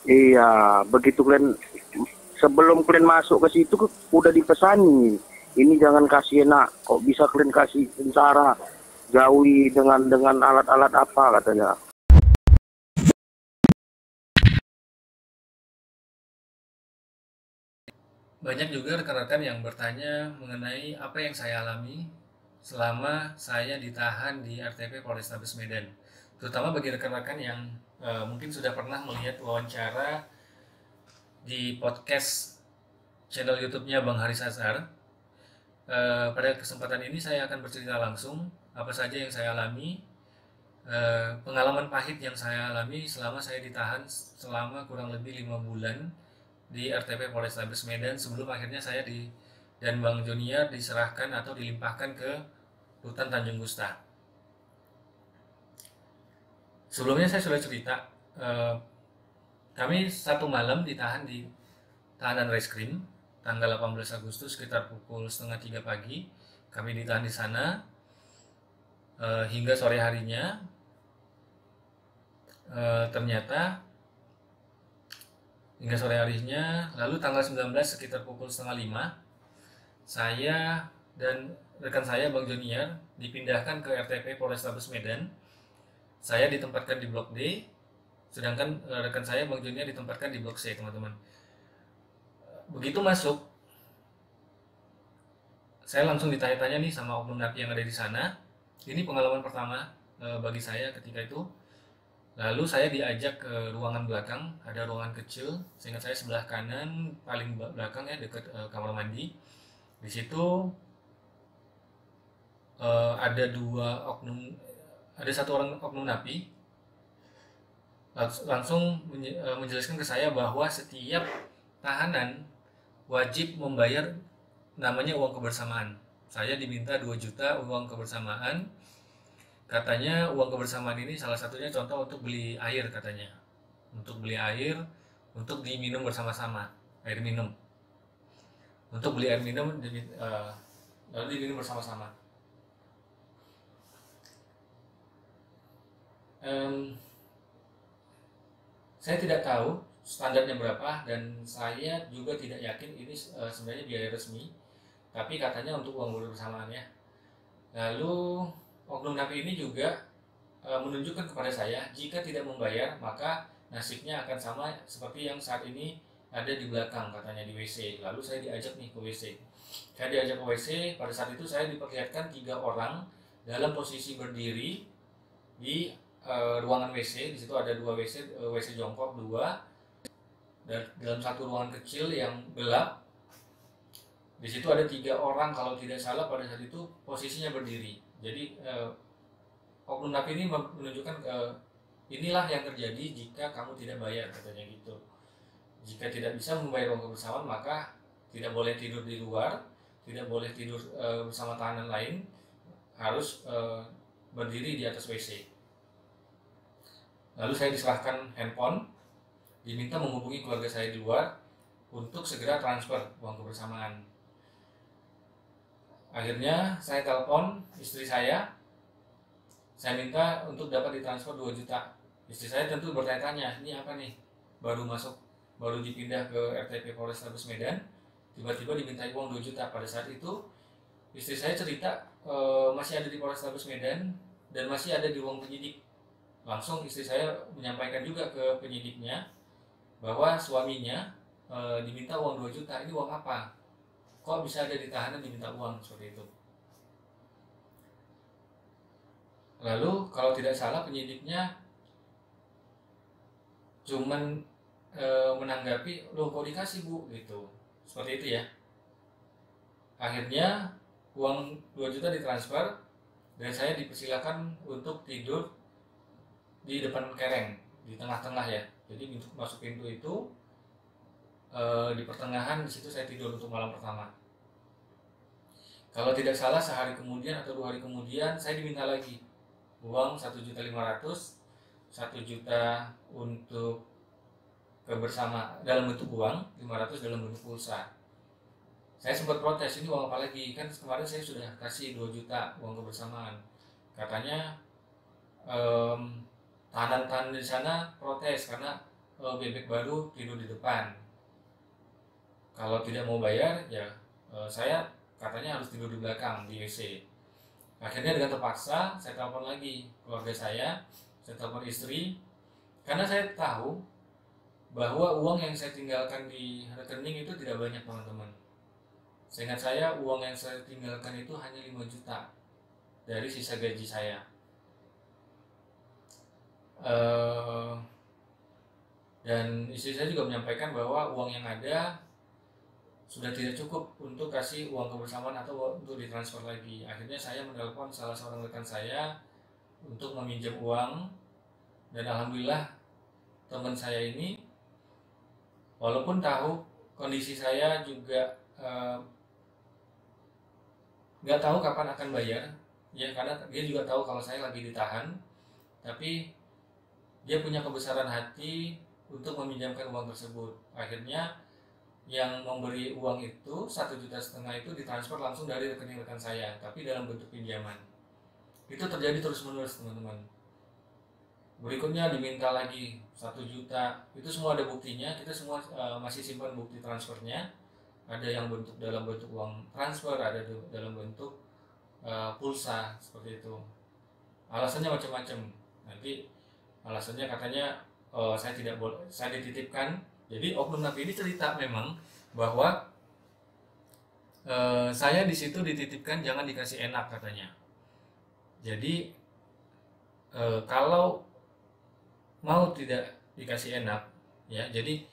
Iya, begitu kalian sebelum kalian masuk ke situ udah dipesani. Ini jangan kasih enak, kok bisa kalian kasih sengsara, jauhi dengan alat-alat apa katanya. Banyak juga rekan-rekan yang bertanya mengenai apa yang saya alami selama saya ditahan di RTP Polrestabes Medan. Terutama bagi rekan-rekan yang mungkin sudah pernah melihat wawancara di podcast channel YouTube-nya Bang Haris Azhar. Pada kesempatan ini saya akan bercerita langsung apa saja yang saya alami, pengalaman pahit yang saya alami selama saya ditahan selama kurang lebih 5 bulan di RTP Polrestabes Medan sebelum akhirnya saya dan Bang Jonier diserahkan atau dilimpahkan ke Rutan Tanjung Gusta. Sebelumnya saya sudah cerita, eh, kami satu malam ditahan di tahanan reskrim tanggal 18 Agustus sekitar pukul setengah 3 pagi. Kami ditahan di sana hingga sore harinya. Ternyata hingga sore harinya, lalu tanggal 19 sekitar pukul setengah 5, saya dan rekan saya Bang Jonier dipindahkan ke RTP Polrestabes Medan. Saya ditempatkan di blok D, sedangkan rekan saya Bang Jonier ditempatkan di blok C, teman-teman. Begitu masuk, saya langsung ditanya-tanya nih sama oknum napi yang ada di sana. Ini pengalaman pertama bagi saya ketika itu. Lalu saya diajak ke ruangan belakang, ada ruangan kecil, seingat saya sebelah kanan paling belakang ya dekat kamar mandi. Di situ ada ada satu orang oknum napi langsung menjelaskan ke saya bahwa setiap tahanan wajib membayar namanya uang kebersamaan. Saya diminta 2 juta uang kebersamaan. Katanya uang kebersamaan ini salah satunya contoh untuk beli air katanya. Untuk beli air, untuk diminum bersama-sama, air minum. Untuk beli air minum, lalu diminum bersama-sama. Um, saya tidak tahu standarnya berapa dan saya juga tidak yakin ini sebenarnya biaya resmi, tapi katanya untuk uang bersamaan ya. Lalu oknum napi ini juga menunjukkan kepada saya jika tidak membayar maka nasibnya akan sama seperti yang saat ini ada di belakang katanya di WC. Lalu saya diajak nih ke WC. Saya diajak ke WC. Pada saat itu saya diperlihatkan 3 orang dalam posisi berdiri di ruangan WC. Di situ ada 2 WC, WC jongkok 2, dan dalam satu ruangan kecil yang gelap. Di situ ada 3 orang kalau tidak salah pada saat itu posisinya berdiri. Jadi oknum napi ini menunjukkan inilah yang terjadi jika kamu tidak bayar katanya gitu. Jika tidak bisa membayar uang kebersamaan maka tidak boleh tidur di luar, tidak boleh tidur bersama tahanan lain, harus berdiri di atas WC. Lalu saya diserahkan handphone, diminta menghubungi keluarga saya di luar untuk segera transfer uang kebersamaan. Akhirnya saya telepon istri saya minta untuk dapat ditransfer 2 juta. Istri saya tentu bertanya-tanya, ini apa nih? Baru masuk, baru dipindah ke RTP Polrestabes Medan, tiba-tiba dimintai uang 2 juta. Pada saat itu istri saya cerita masih ada di Polrestabes Medan dan masih ada di ruang penyidik. Langsung istri saya menyampaikan juga ke penyidiknya bahwa suaminya diminta uang 2 juta. Ini uang apa? Kok bisa ada di tahanan diminta uang seperti itu? Lalu kalau tidak salah penyidiknya cuman menanggapi, loh kok dikasih bu, gitu. Seperti itu ya. Akhirnya uang 2 juta ditransfer dan saya dipersilakan untuk tidur di depan kereng, di tengah-tengah ya. Jadi masuk pintu itu di pertengahan, di situ saya tidur untuk malam pertama. Kalau tidak salah sehari kemudian atau 2 hari kemudian saya diminta lagi uang 1.500.000, 1 juta untuk kebersama dalam bentuk uang, 500 dalam bentuk pulsa. Saya sempat protes, ini uang apa lagi? Kan kemarin saya sudah kasih 2 juta uang kebersamaan. Katanya tahanan-tahanan di sana protes karena bebek baru tidur di depan. Kalau tidak mau bayar ya saya katanya harus tidur di belakang di WC. Akhirnya dengan terpaksa saya telepon lagi keluarga saya telepon istri, karena saya tahu bahwa uang yang saya tinggalkan di rekening itu tidak banyak teman-teman. Seingat saya uang yang saya tinggalkan itu hanya 5 juta dari sisa gaji saya. Dan istri saya juga menyampaikan bahwa uang yang ada sudah tidak cukup untuk kasih uang kebersamaan atau untuk ditransfer lagi. Akhirnya saya menelpon salah seorang rekan saya untuk meminjam uang, dan alhamdulillah teman saya ini walaupun tahu kondisi saya juga nggak tahu kapan akan bayar ya, karena dia juga tahu kalau saya lagi ditahan, tapi dia punya kebesaran hati untuk meminjamkan uang tersebut. Akhirnya yang memberi uang itu 1,5 juta itu ditransfer langsung dari rekening rekan saya, tapi dalam bentuk pinjaman. Itu terjadi terus menerus teman-teman. Berikutnya diminta lagi 1 juta, itu semua ada buktinya. Kita semua masih simpan bukti transfernya. Ada yang dalam bentuk uang transfer, ada dalam bentuk pulsa seperti itu. Alasannya macam-macam. Nanti alasannya katanya saya tidak boleh, saya dititipkan. Jadi oknum napi ini cerita memang bahwa saya di situ dititipkan jangan dikasih enak katanya. Jadi kalau mau tidak dikasih enak ya, jadi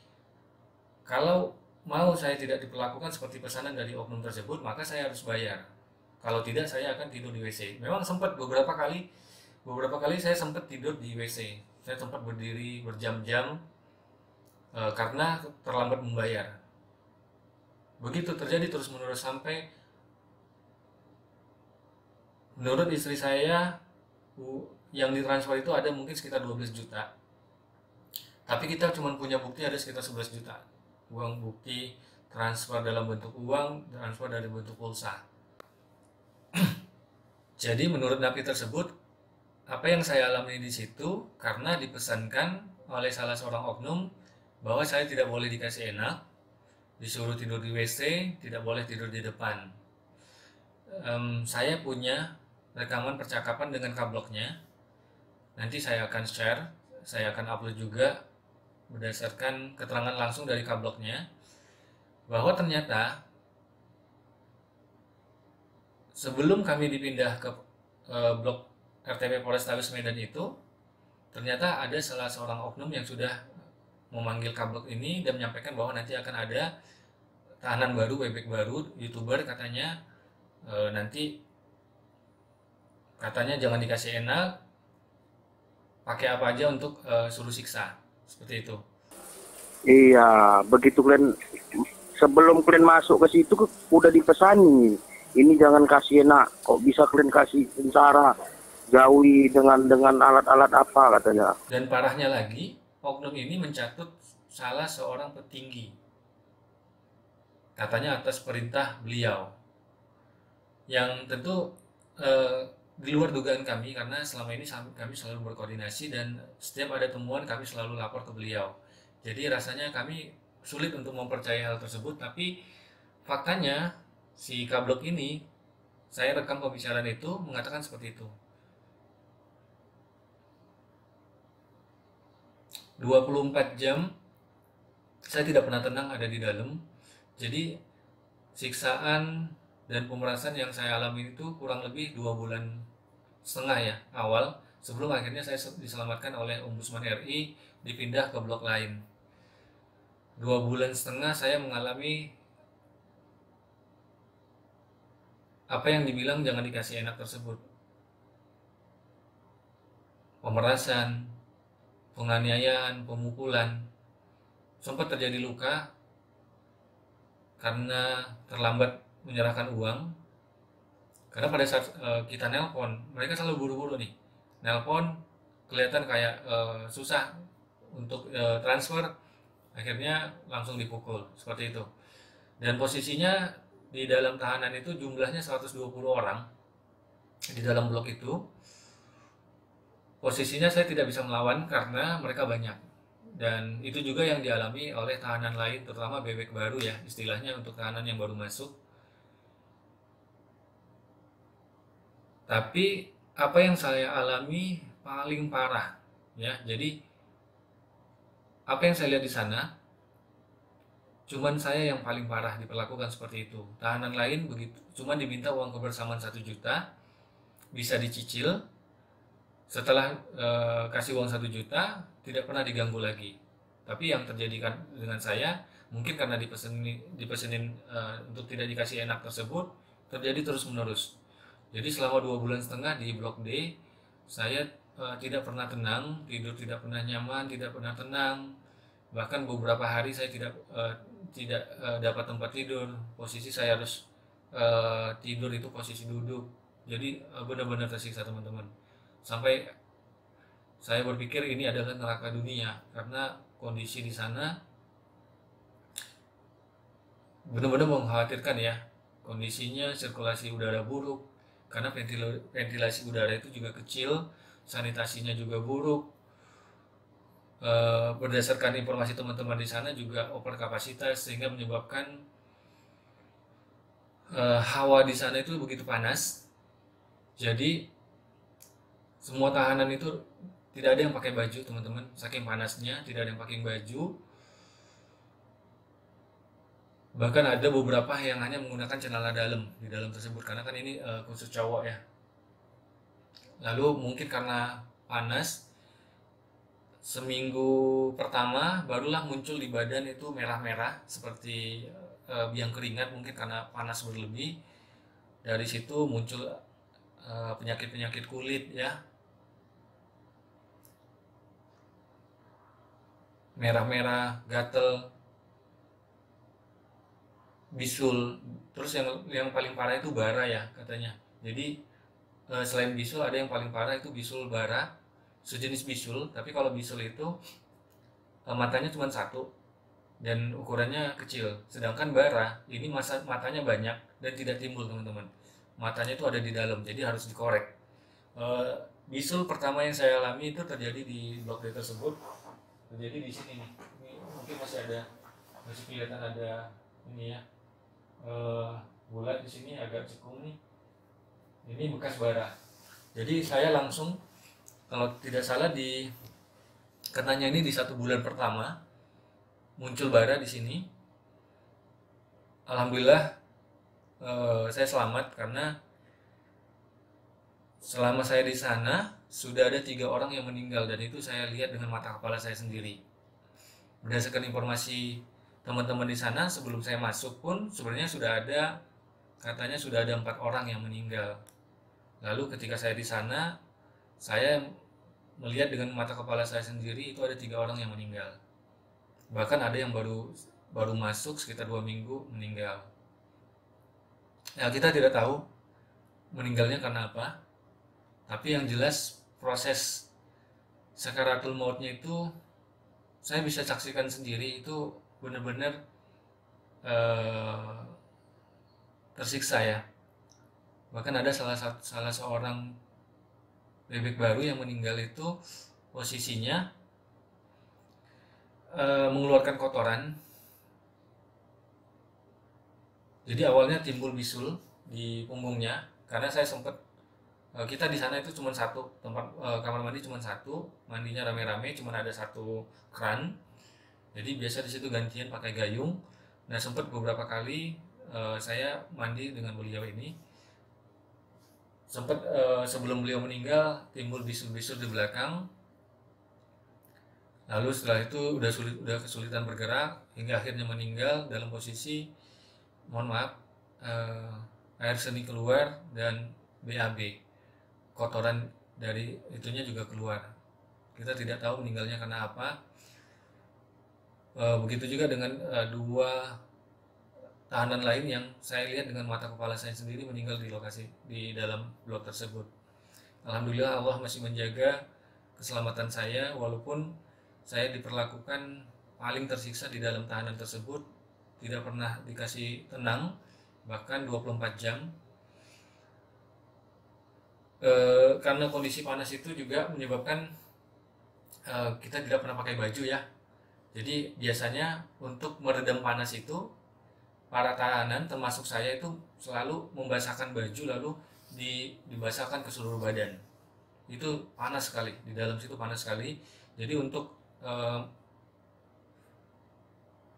kalau mau saya tidak diperlakukan seperti pesanan dari oknum tersebut, maka saya harus bayar. Kalau tidak, saya akan tidur di WC. Memang sempat beberapa kali saya sempat tidur di WC. Saya sempat berdiri berjam-jam karena terlambat membayar. Begitu terjadi terus menerus sampai menurut istri saya yang ditransfer itu ada mungkin sekitar 12 juta. Tapi kita cuma punya bukti ada sekitar 11 juta. Uang bukti transfer dalam bentuk uang, transfer dari bentuk pulsa. Jadi menurut napi tersebut, apa yang saya alami di situ karena dipesankan oleh salah seorang oknum bahwa saya tidak boleh dikasih enak, disuruh tidur di WC, tidak boleh tidur di depan. Saya punya rekaman percakapan dengan kabloknya. Nanti saya akan share, saya akan upload juga berdasarkan keterangan langsung dari kabloknya, bahwa ternyata sebelum kami dipindah ke blok RTP Polrestabes Medan itu, ternyata ada salah seorang oknum yang sudah memanggil kablok ini dan menyampaikan bahwa nanti akan ada tahanan baru, bebek baru, YouTuber katanya, nanti katanya jangan dikasih enak, pakai apa aja untuk suruh siksa, seperti itu. Iya, begitu kalian sebelum kalian masuk ke situ udah dipesani. Ini jangan kasih enak, kok bisa kalian kasih sengsara, jauhi dengan alat-alat apa katanya. Dan parahnya lagi, oknum ini mencatut salah seorang petinggi, katanya atas perintah beliau, yang tentu di luar dugaan kami, karena selama ini kami selalu berkoordinasi dan setiap ada temuan kami selalu lapor ke beliau. Jadi rasanya kami sulit untuk mempercayai hal tersebut, tapi faktanya si kablok ini, saya rekam pembicaraan itu, mengatakan seperti itu. 24 jam saya tidak pernah tenang ada di dalam. Jadi siksaan dan pemerasan yang saya alami itu kurang lebih 2,5 bulan ya awal, sebelum akhirnya saya diselamatkan oleh Ombudsman RI, dipindah ke blok lain. 2,5 bulan saya mengalami apa yang dibilang jangan dikasih enak tersebut. Pemerasan, penganiayaan, pemukulan, sempat terjadi luka karena terlambat menyerahkan uang. Karena pada saat kita nelpon, mereka selalu buru-buru nih. Nelpon kelihatan kayak susah untuk transfer, akhirnya langsung dipukul, seperti itu. Dan posisinya di dalam tahanan itu jumlahnya 120 orang di dalam blok itu. Posisinya saya tidak bisa melawan karena mereka banyak. Dan itu juga yang dialami oleh tahanan lain, terutama bebek baru ya, istilahnya untuk tahanan yang baru masuk. Tapi apa yang saya alami paling parah ya. Jadi apa yang saya lihat di sana, cuman saya yang paling parah diperlakukan seperti itu. Tahanan lain begitu, cuman diminta uang kebersamaan 1 juta, bisa dicicil. Setelah kasih uang 1 juta, tidak pernah diganggu lagi. Tapi yang terjadi kan dengan saya, mungkin karena dipesenin untuk tidak dikasih enak tersebut, terjadi terus menerus. Jadi selama 2 bulan setengah di Blok D, saya tidak pernah tenang, tidur tidak pernah nyaman, tidak pernah tenang. Bahkan beberapa hari saya tidak dapat tempat tidur. Posisi saya harus tidur itu posisi duduk. Jadi benar-benar tersiksa teman-teman. Sampai saya berpikir ini adalah neraka dunia karena kondisi di sana benar-benar mengkhawatirkan ya. Kondisinya sirkulasi udara buruk karena ventilasi udara itu juga kecil, sanitasinya juga buruk. Berdasarkan informasi teman-teman di sana juga over kapasitas sehingga menyebabkan hawa di sana itu begitu panas. Jadi semua tahanan itu tidak ada yang pakai baju teman-teman, saking panasnya tidak ada yang pakai baju. Bahkan ada beberapa yang hanya menggunakan celana dalam di dalam tersebut karena kan ini khusus cowok ya. Lalu mungkin karena panas, seminggu pertama barulah muncul di badan itu merah-merah seperti biang keringat, mungkin karena panas berlebih. Dari situ muncul penyakit-penyakit kulit ya, merah-merah, gatel, bisul. Terus yang paling parah itu bara ya katanya. Jadi selain bisul ada yang paling parah itu bisul bara, sejenis bisul. Tapi kalau bisul itu matanya cuma satu dan ukurannya kecil. Sedangkan bara ini matanya banyak dan tidak timbul teman-teman. Matanya itu ada di dalam, jadi harus dikorek. Bisul pertama yang saya alami itu terjadi di Blok D tersebut. Terjadi di sini nih. Ini mungkin masih kelihatan ada ini ya. Bulat di sini agak cekung nih. Ini bekas bara. Jadi saya langsung, kalau tidak salah katanya ini di 1 bulan pertama muncul bara di sini. Alhamdulillah saya selamat karena selama saya di sana sudah ada 3 orang yang meninggal dan itu saya lihat dengan mata kepala saya sendiri. Berdasarkan informasi teman-teman di sana sebelum saya masuk pun sebenarnya katanya sudah ada 4 orang yang meninggal. Lalu ketika saya di sana, saya melihat dengan mata kepala saya sendiri itu ada 3 orang yang meninggal. Bahkan ada yang baru masuk sekitar 2 minggu meninggal. Ya kita tidak tahu meninggalnya karena apa. Tapi yang jelas proses sakaratul mautnya itu saya bisa saksikan sendiri, itu benar-benar tersiksa ya. Bahkan ada salah seorang bebek baru yang meninggal itu posisinya mengeluarkan kotoran. Jadi awalnya timbul bisul di punggungnya karena saya sempat kita di sana itu cuma satu tempat kamar mandi, cuma satu, mandinya rame-rame, cuma ada 1 keran. Jadi biasa di situ gantian pakai gayung. Nah sempat beberapa kali saya mandi dengan beliau ini. Sempat sebelum beliau meninggal timbul bisul-bisul di belakang. Lalu setelah itu udah kesulitan bergerak hingga akhirnya meninggal dalam posisi, mohon maaf, air seni keluar dan BAB, kotoran dari itunya juga keluar. Kita tidak tahu meninggalnya karena apa. Begitu juga dengan 2 tahanan lain yang saya lihat dengan mata kepala saya sendiri meninggal di lokasi di dalam blok tersebut. Alhamdulillah Allah masih menjaga keselamatan saya walaupun saya diperlakukan paling tersiksa di dalam tahanan tersebut, tidak pernah dikasih tenang bahkan 24 jam. Karena kondisi panas itu juga menyebabkan kita tidak pernah pakai baju ya. Jadi biasanya untuk meredam panas itu para tahanan termasuk saya itu selalu membasahkan baju lalu dibasahkan ke seluruh badan. Itu panas sekali, di dalam situ panas sekali. Jadi untuk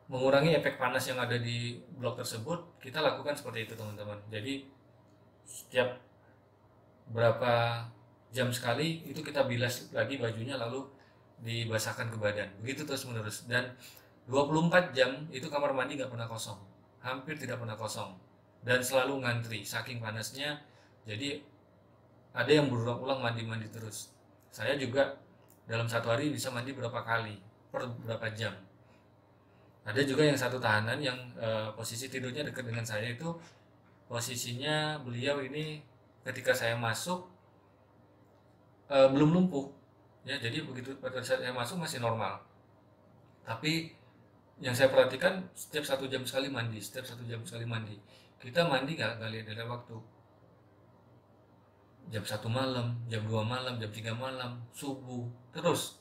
mengurangi efek panas yang ada di blok tersebut, kita lakukan seperti itu teman-teman. Jadi setiap berapa jam sekali itu kita bilas lagi bajunya lalu dibasahkan ke badan. Begitu terus menerus. Dan 24 jam itu kamar mandi nggak pernah kosong, hampir tidak pernah kosong, dan selalu ngantri saking panasnya. Jadi ada yang berulang-ulang mandi terus. Saya juga dalam satu hari bisa mandi berapa kali per berapa jam. Ada juga yang satu tahanan yang posisi tidurnya dekat dengan saya, itu posisinya beliau ini ketika saya masuk belum lumpuh ya, jadi begitu pada saat saya masuk masih normal. Tapi yang saya perhatikan setiap 1 jam sekali mandi, setiap 1 jam sekali mandi. Kita mandi nggak lihat waktu. Jam 1 malam, jam 2 malam, jam 3 malam, subuh, terus.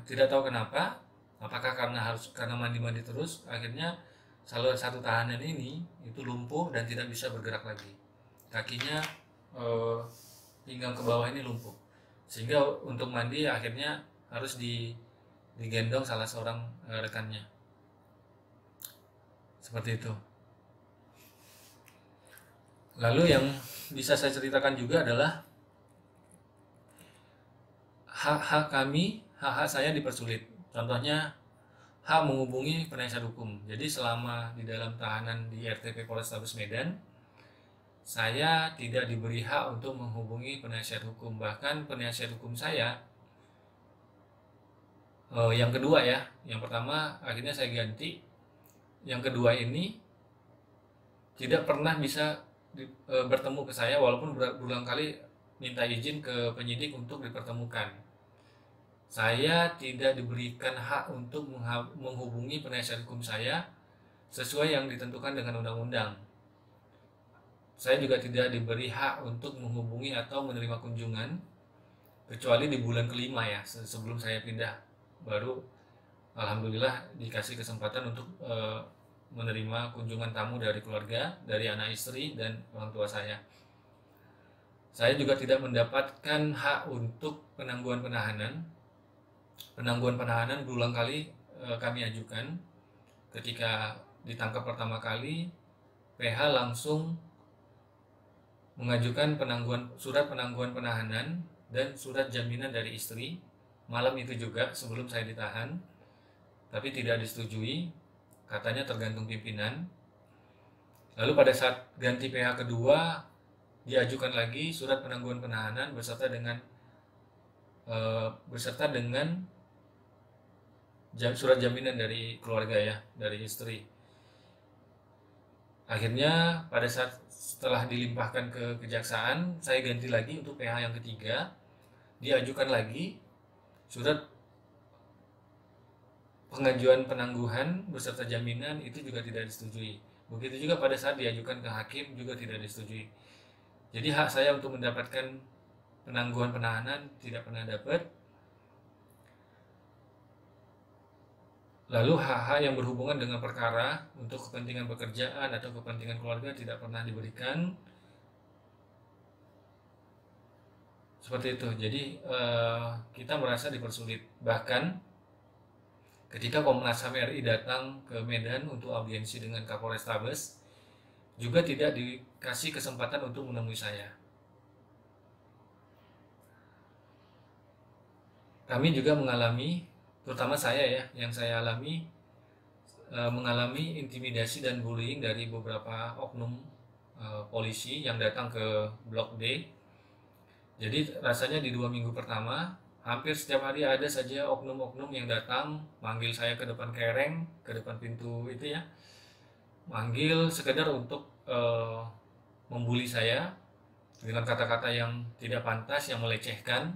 Tidak tahu kenapa, apakah karena mandi terus, akhirnya salah satu tahanan ini itu lumpuh dan tidak bisa bergerak lagi. Kakinya pinggang ke bawah ini lumpuh. Sehingga untuk mandi akhirnya harus digendong salah seorang rekannya. Seperti itu. Lalu yang bisa saya ceritakan juga adalah hak-hak saya dipersulit. Contohnya hak menghubungi penasihat hukum. Jadi selama di dalam tahanan di RTP Polrestabes Medan, saya tidak diberi hak untuk menghubungi penasihat hukum. Bahkan penasihat hukum saya yang kedua ya, yang pertama akhirnya saya ganti. Yang kedua ini tidak pernah bisa bertemu ke saya, walaupun berulang kali minta izin ke penyidik untuk dipertemukan. Saya tidak diberikan hak untuk menghubungi penasihat hukum saya sesuai yang ditentukan dengan undang-undang. Saya juga tidak diberi hak untuk menghubungi atau menerima kunjungan, kecuali di bulan kelima ya, sebelum saya pindah. Baru alhamdulillah dikasih kesempatan untuk menerima kunjungan tamu dari keluarga, dari anak istri dan orang tua saya. Saya juga tidak mendapatkan hak untuk penangguhan penahanan. Penangguhan penahanan berulang kali kami ajukan. Ketika ditangkap pertama kali, PH langsung mengajukan surat penangguhan penahanan dan surat jaminan dari istri malam itu juga sebelum saya ditahan, tapi tidak disetujui, katanya tergantung pimpinan. Lalu pada saat ganti PH kedua diajukan lagi surat penangguhan penahanan beserta dengan surat jaminan dari keluarga ya, dari istri. Akhirnya pada saat setelah dilimpahkan ke kejaksaan, saya ganti lagi untuk PH yang ketiga, diajukan lagi surat pengajuan penangguhan beserta jaminan, itu juga tidak disetujui. Begitu juga pada saat diajukan ke hakim juga tidak disetujui. Jadi hak saya untuk mendapatkan penangguhan penahanan tidak pernah dapat. Lalu hak-hak yang berhubungan dengan perkara untuk kepentingan pekerjaan atau kepentingan keluarga tidak pernah diberikan. Seperti itu. Jadi kita merasa dipersulit. Bahkan ketika Komnas HAM RI datang ke Medan untuk audiensi dengan Kapolrestabes, juga tidak dikasih kesempatan untuk menemui saya. Kami juga mengalami, terutama saya ya, yang saya alami mengalami intimidasi dan bullying dari beberapa oknum polisi yang datang ke Blok D. Jadi rasanya di 2 minggu pertama hampir setiap hari ada saja oknum-oknum yang datang manggil saya ke depan kereng, ke depan pintu itu ya, manggil sekedar untuk membuli saya dengan kata-kata yang tidak pantas, yang melecehkan.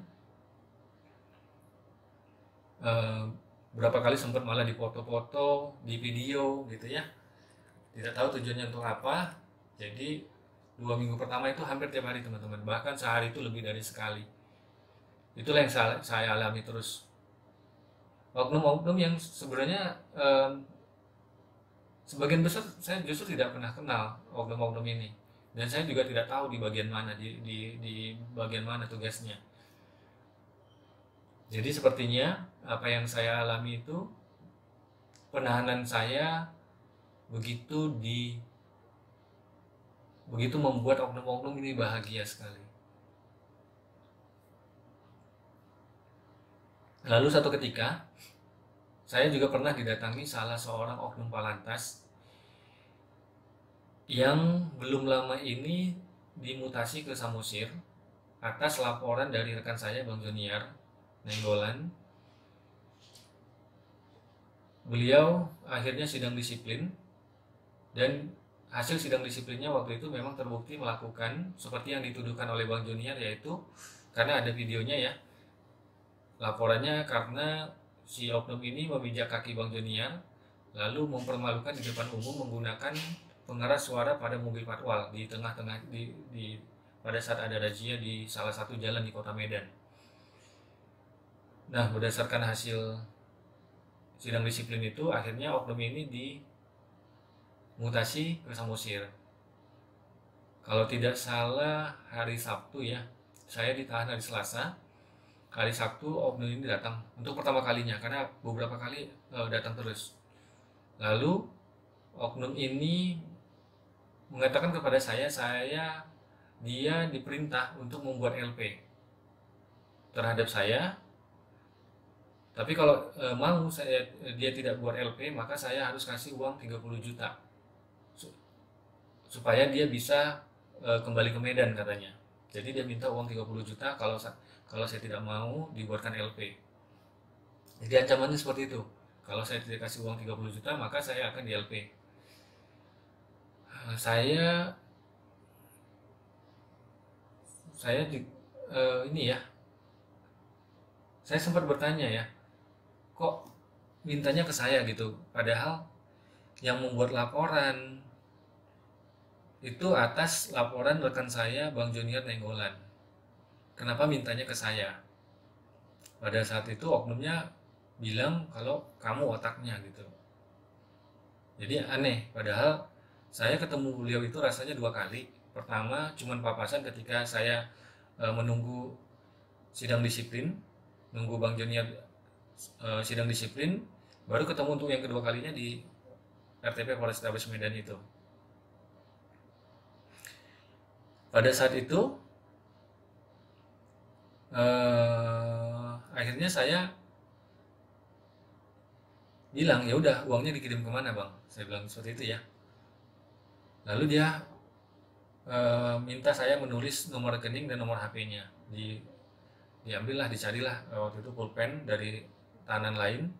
Berapa kali sempat malah dipoto-foto, di video gitu ya, tidak tahu tujuannya untuk apa. Jadi 2 minggu pertama itu hampir tiap hari teman-teman, bahkan sehari itu lebih dari sekali. Itulah yang saya alami terus. oknum-oknum yang sebenarnya sebagian besar saya justru tidak pernah kenal oknum-oknum ini, dan saya juga tidak tahu di bagian mana, di bagian mana tugasnya. Jadi sepertinya apa yang saya alami itu, penahanan saya begitu begitu membuat oknum-oknum ini bahagia sekali. Lalu satu ketika saya juga pernah didatangi salah seorang oknum Palantas yang belum lama ini dimutasi ke Samosir atas laporan dari rekan saya Bang Junior Nenggolan. Beliau akhirnya sidang disiplin, dan hasil sidang disiplinnya waktu itu memang terbukti melakukan seperti yang dituduhkan oleh Bang Junior, yaitu karena ada videonya ya. Laporannya karena si oknum ini memijak kaki Bang Junior lalu mempermalukan di depan umum menggunakan pengeras suara pada mobil patwal di tengah-tengah pada saat ada razia di salah satu jalan di Kota Medan. Nah, berdasarkan hasil sidang disiplin itu, akhirnya oknum ini dimutasi ke Samosir. Kalau tidak salah hari Sabtu ya, saya ditahan hari Selasa. Hari Sabtu oknum ini datang untuk pertama kalinya, karena beberapa kali datang terus. Lalu oknum ini mengatakan kepada saya dia diperintah untuk membuat LP terhadap saya. Tapi kalau dia tidak buat LP, maka saya harus kasih uang 30 juta supaya dia bisa kembali ke Medan katanya. Jadi dia minta uang 30 juta kalau saya tidak mau dibuatkan LP. Jadi ancamannya seperti itu. Kalau saya tidak kasih uang 30 juta, maka saya akan di LP. Saya ini ya, saya sempat bertanya ya, kok mintanya ke saya gitu, padahal yang membuat laporan itu atas laporan rekan saya Bang Junior Nenggolan. Kenapa mintanya ke saya? Pada saat itu oknumnya bilang kalau kamu otaknya gitu. Jadi aneh, padahal saya ketemu beliau itu rasanya 2 kali. Pertama cuman papasan ketika saya menunggu sidang disiplin, nunggu Bang Junior sidang disiplin, baru ketemu untuk yang kedua kalinya di RTP Polrestabes Medan itu. Pada saat itu akhirnya saya bilang, ya udah, uangnya dikirim kemana bang? Saya bilang seperti itu ya. Lalu dia minta saya menulis nomor rekening dan nomor HP-nya. Diambillah, dicarilah waktu itu pulpen dari tahanan lain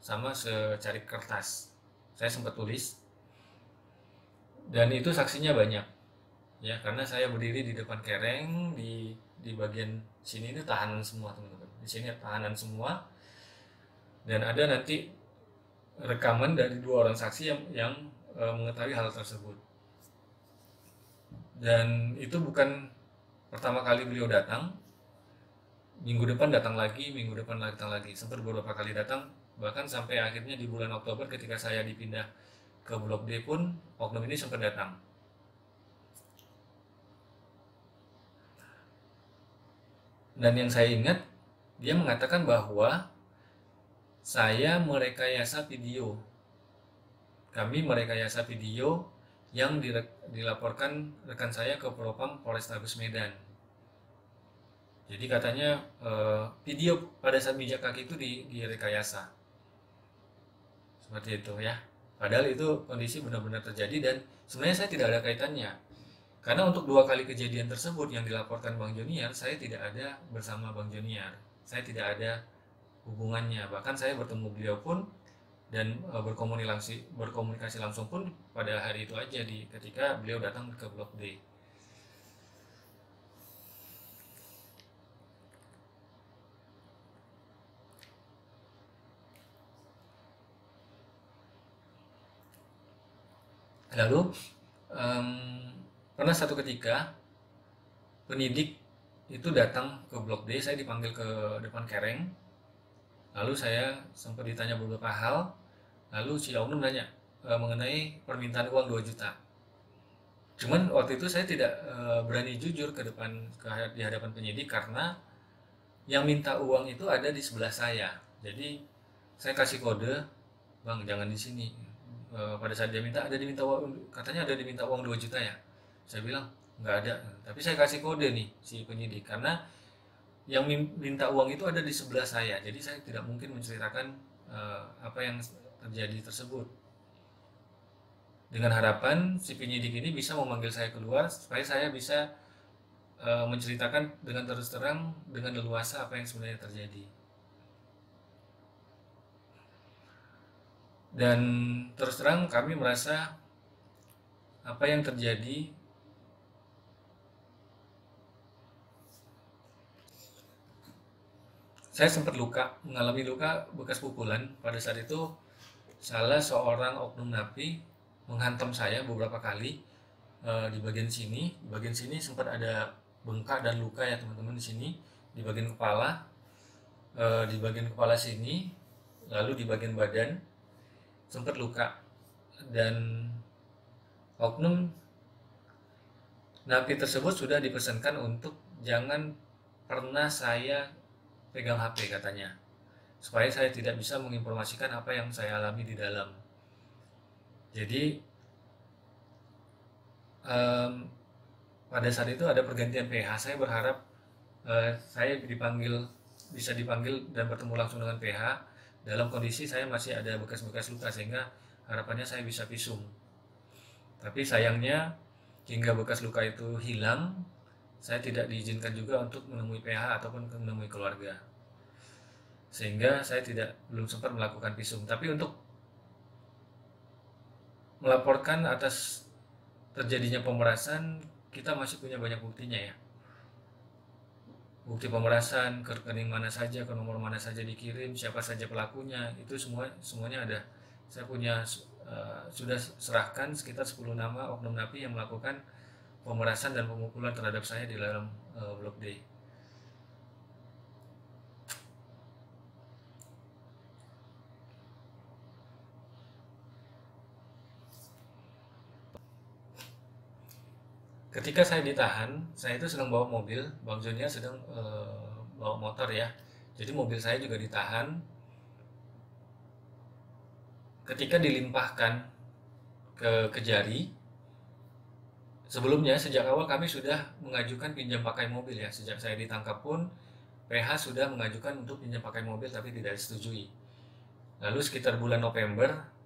sama secari kertas. Saya sempat tulis, dan itu saksinya banyak ya, karena saya berdiri di depan kereng, di bagian sini itu tahanan semua teman-teman. Di sini tahanan semua, dan ada nanti rekaman dari 2 orang saksi yang mengetahui hal tersebut. Dan itu bukan pertama kali beliau datang. Minggu depan datang lagi, minggu depan datang lagi, sempat beberapa kali datang, bahkan sampai akhirnya di bulan Oktober ketika saya dipindah ke Blok D pun oknum ini sempat datang. Dan yang saya ingat, dia mengatakan bahwa saya merekayasa video. Kami merekayasa video yang dilaporkan rekan saya ke Propam Polrestabes Medan. Jadi katanya video pada saat mijak kaki itu direkayasa. Seperti itu ya. Padahal itu kondisi benar-benar terjadi, dan sebenarnya saya tidak ada kaitannya. Karena untuk 2 kali kejadian tersebut yang dilaporkan Bang Junior, saya tidak ada bersama Bang Junior. Saya tidak ada hubungannya. Bahkan saya bertemu beliau pun dan berkomunikasi langsung pun pada hari itu aja, ketika beliau datang ke Blok D. Lalu pernah satu ketika penyidik itu datang ke Blok D, saya dipanggil ke depan kereng. Lalu saya sempat ditanya beberapa hal, lalu si oknum nanya mengenai permintaan uang 2 juta. Cuman waktu itu saya tidak berani jujur di hadapan penyidik karena yang minta uang itu ada di sebelah saya. Jadi saya kasih kode, bang jangan di sini. Pada saat dia diminta uang, katanya ada diminta uang 2 juta ya. Saya bilang nggak ada. Tapi saya kasih kode nih si penyidik karena yang minta uang itu ada di sebelah saya. Jadi saya tidak mungkin menceritakan apa yang terjadi tersebut. Dengan harapan si penyidik ini bisa memanggil saya keluar supaya saya bisa menceritakan dengan terus terang, dengan leluasa apa yang sebenarnya terjadi. Dan terus terang kami merasa apa yang terjadi saya sempat mengalami luka bekas pukulan. Pada saat itu salah seorang oknum napi menghantam saya beberapa kali di bagian sini. Di bagian sini sempat ada bengkak dan luka ya teman-teman di sini, di bagian kepala, di bagian kepala sini, lalu di bagian badan sempat luka. Dan oknum napi tersebut sudah dipesankan untuk jangan pernah saya pegang HP katanya, supaya saya tidak bisa menginformasikan apa yang saya alami di dalam. Jadi pada saat itu ada pergantian PH. Saya berharap saya bisa dipanggil dan bertemu langsung dengan PH dalam kondisi saya masih ada bekas-bekas luka, sehingga harapannya saya bisa visum. Tapi sayangnya hingga bekas luka itu hilang, saya tidak diizinkan juga untuk menemui PH ataupun menemui keluarga, sehingga saya belum sempat melakukan visum. Tapi untuk melaporkan atas terjadinya pemerasan, kita masih punya banyak buktinya ya. Bukti pemerasan, ke rekening mana saja, ke nomor mana saja dikirim, siapa saja pelakunya, itu semuanya ada. Saya sudah serahkan sekitar 10 nama oknum napi yang melakukan pemerasan dan pemukulan terhadap saya di dalam Blok D. Ketika saya ditahan, saya itu sedang bawa mobil, Bang Zonia sedang bawa motor ya. Jadi mobil saya juga ditahan. Ketika dilimpahkan ke Kejari, sebelumnya sejak awal kami sudah mengajukan pinjam pakai mobil ya. Sejak saya ditangkap pun PH sudah mengajukan untuk pinjam pakai mobil tapi tidak disetujui. Lalu sekitar bulan November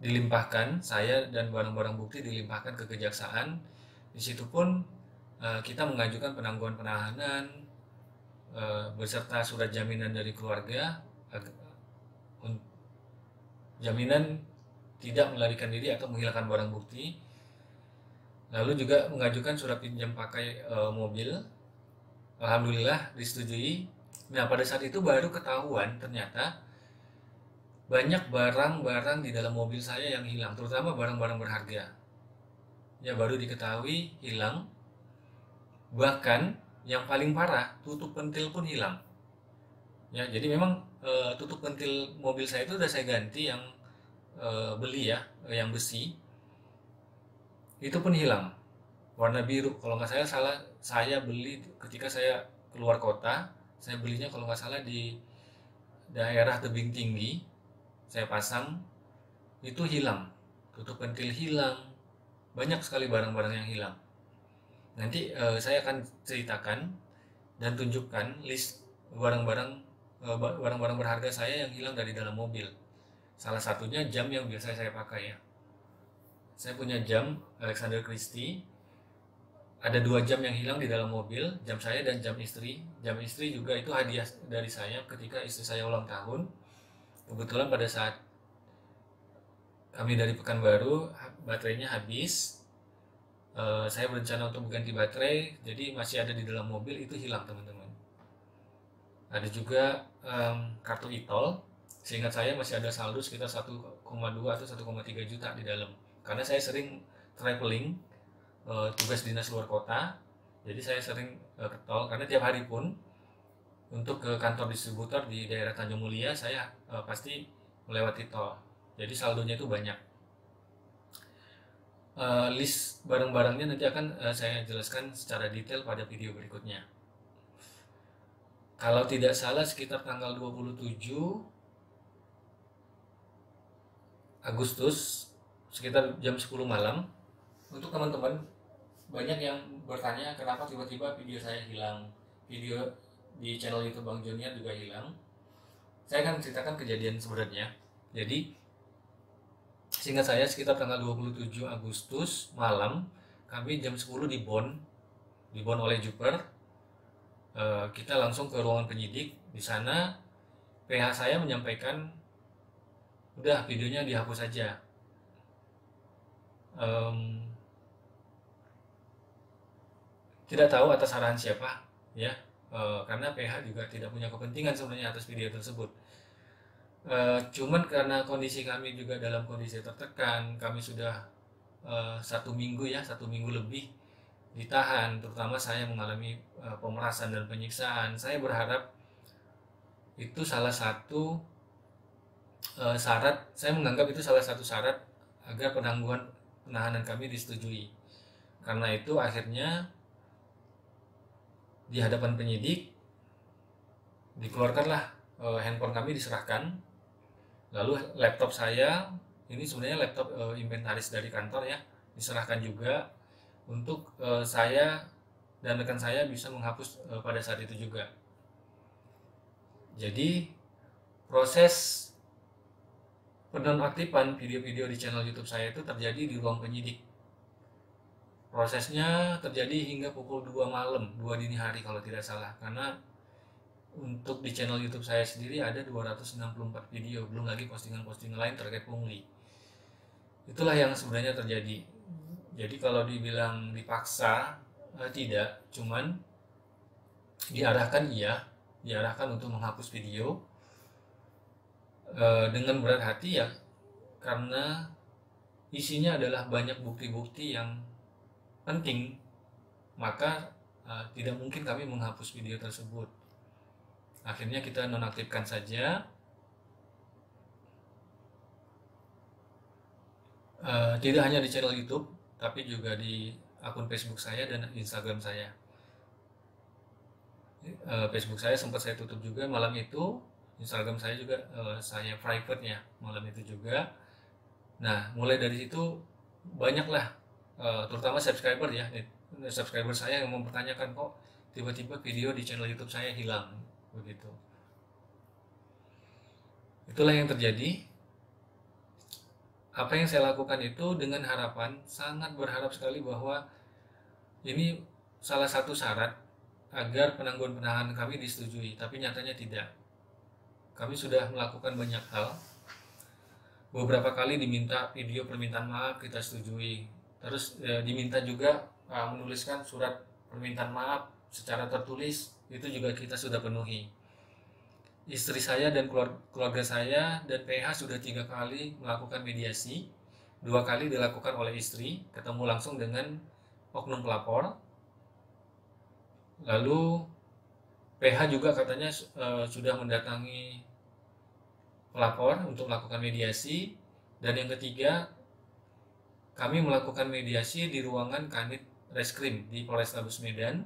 dilimpahkan, saya dan barang-barang bukti dilimpahkan ke kejaksaan. Di situ pun kita mengajukan penangguhan penahanan beserta surat jaminan dari keluarga, jaminan tidak melarikan diri atau menghilangkan barang bukti. Lalu juga mengajukan surat pinjam pakai mobil. Alhamdulillah disetujui. Nah, pada saat itu baru ketahuan ternyata banyak barang-barang di dalam mobil saya yang hilang, terutama barang-barang berharga. Ya, baru diketahui hilang. Bahkan yang paling parah, tutup pentil pun hilang. Ya, jadi memang tutup pentil mobil saya itu udah saya ganti yang beli ya, yang besi. Itu pun hilang. Warna biru. Kalau nggak salah, saya beli ketika saya keluar kota. Saya belinya kalau nggak salah di daerah tebing tinggi. Saya pasang, itu hilang. Tutup pentil hilang. Banyak sekali barang-barang yang hilang. Nanti saya akan ceritakan dan tunjukkan list barang-barang berharga saya yang hilang dari dalam mobil. Salah satunya jam yang biasa saya pakai ya. Saya punya jam Alexander Christie. Ada 2 jam yang hilang di dalam mobil, jam saya dan jam istri. Jam istri juga itu hadiah dari saya ketika istri saya ulang tahun. Kebetulan pada saat kami dari Pekanbaru, baterainya habis. Saya berencana untuk mengganti baterai, jadi masih ada di dalam mobil, itu hilang teman-teman. Ada juga kartu e-tol. Seingat saya masih ada saldo sekitar 1,2 atau 1,3 juta di dalam. Karena saya sering traveling, tugas dinas luar kota, jadi saya sering ke tol. Karena tiap hari pun untuk ke kantor distributor di daerah Tanjung Mulia saya pasti melewati tol. Jadi saldonya itu banyak. List barang-barangnya nanti akan saya jelaskan secara detail pada video berikutnya. Kalau tidak salah sekitar tanggal 27 Agustus sekitar jam 10 malam. Untuk teman-teman banyak yang bertanya kenapa tiba-tiba video saya hilang, video di channel YouTube Bang Junior juga hilang. Saya akan ceritakan kejadian sebenarnya. Jadi seingat saya sekitar tanggal 27 Agustus malam kami jam 10 di Bon oleh Juper. Kita langsung ke ruangan penyidik. Di sana PH saya menyampaikan udah videonya dihapus saja. Tidak tahu atas arahan siapa ya, karena PH juga tidak punya kepentingan sebenarnya atas video tersebut. Cuman karena kondisi kami juga dalam kondisi tertekan, kami sudah 1 minggu lebih ditahan, terutama saya mengalami pemerasan dan penyiksaan. Saya berharap itu salah satu syarat, saya menganggap itu salah satu syarat agar penahanan kami disetujui. Karena itu akhirnya di hadapan penyidik dikeluarkanlah handphone kami diserahkan. Lalu laptop saya, ini sebenarnya laptop inventaris dari kantor ya, diserahkan juga untuk saya dan rekan saya bisa menghapus pada saat itu juga. Jadi proses penonaktifan video-video di channel YouTube saya itu terjadi di ruang penyidik. Prosesnya terjadi hingga pukul 2 malam, 2 dini hari kalau tidak salah. Karena untuk di channel YouTube saya sendiri ada 264 video, belum lagi postingan-postingan lain terkait pungli. Itulah yang sebenarnya terjadi. Jadi kalau dibilang dipaksa, tidak, cuman diarahkan untuk menghapus video dengan berat hati ya, karena isinya adalah banyak bukti-bukti yang penting, maka tidak mungkin kami menghapus video tersebut. Akhirnya kita nonaktifkan saja. Tidak hanya di channel YouTube, tapi juga di akun Facebook saya dan Instagram saya. Facebook saya sempat saya tutup juga malam itu. Instagram saya juga saya private ya malam itu juga. Nah, mulai dari situ banyaklah terutama subscriber saya yang mempertanyakan kok tiba-tiba video di channel YouTube saya hilang begitu. Itulah yang terjadi. Apa yang saya lakukan itu dengan harapan, sangat berharap sekali bahwa ini salah satu syarat agar penangguhan penahanan kami disetujui, tapi nyatanya tidak. Kami sudah melakukan banyak hal. Beberapa kali diminta video permintaan maaf, kita setujui. Terus diminta juga menuliskan surat permintaan maaf secara tertulis, itu juga kita sudah penuhi. Istri saya dan keluarga saya dan PH sudah 3 kali melakukan mediasi. 2 kali dilakukan oleh istri, ketemu langsung dengan oknum pelapor. Lalu PH juga katanya sudah mendatangi pelapor untuk melakukan mediasi. Dan yang ketiga, kami melakukan mediasi di ruangan Kanit Reskrim di Polrestabes Medan.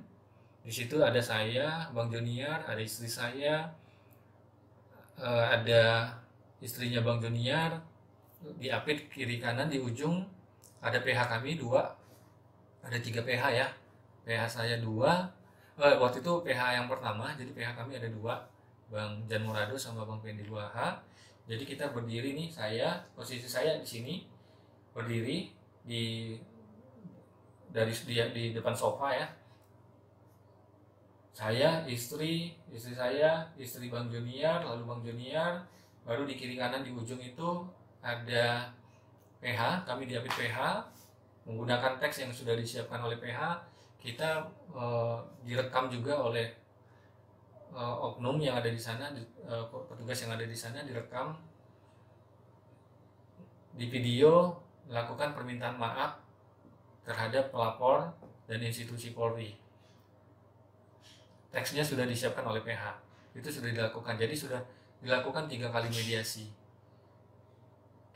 Di situ ada saya, Bang Junior, ada istri saya, ada istrinya Bang Junior, di apit kiri kanan di ujung ada PH kami 2, ada 3 PH ya. PH saya 2, waktu itu PH yang pertama, jadi PH kami ada 2, Bang Jan Murado sama Bang Pendi 2H. Jadi kita berdiri nih, posisi saya di sini berdiri di depan sofa ya. Saya, istri saya, istri Bang Junior, lalu Bang Junior, baru di kiri kanan di ujung itu ada PH, kami diapit PH, menggunakan teks yang sudah disiapkan oleh PH, kita direkam juga oleh oknum yang ada di sana, petugas yang ada di sana direkam, di video melakukan permintaan maaf terhadap pelapor dan institusi Polri. Teksnya sudah disiapkan oleh PH. itu sudah dilakukan. Jadi sudah dilakukan 3 kali mediasi.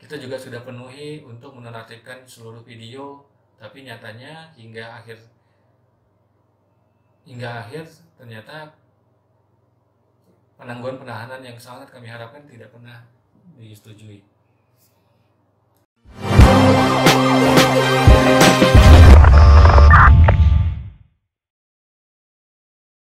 Kita juga sudah penuhi untuk menonaktifkan seluruh video, tapi nyatanya hingga akhir ternyata penangguhan penahanan yang sangat kami harapkan tidak pernah disetujui.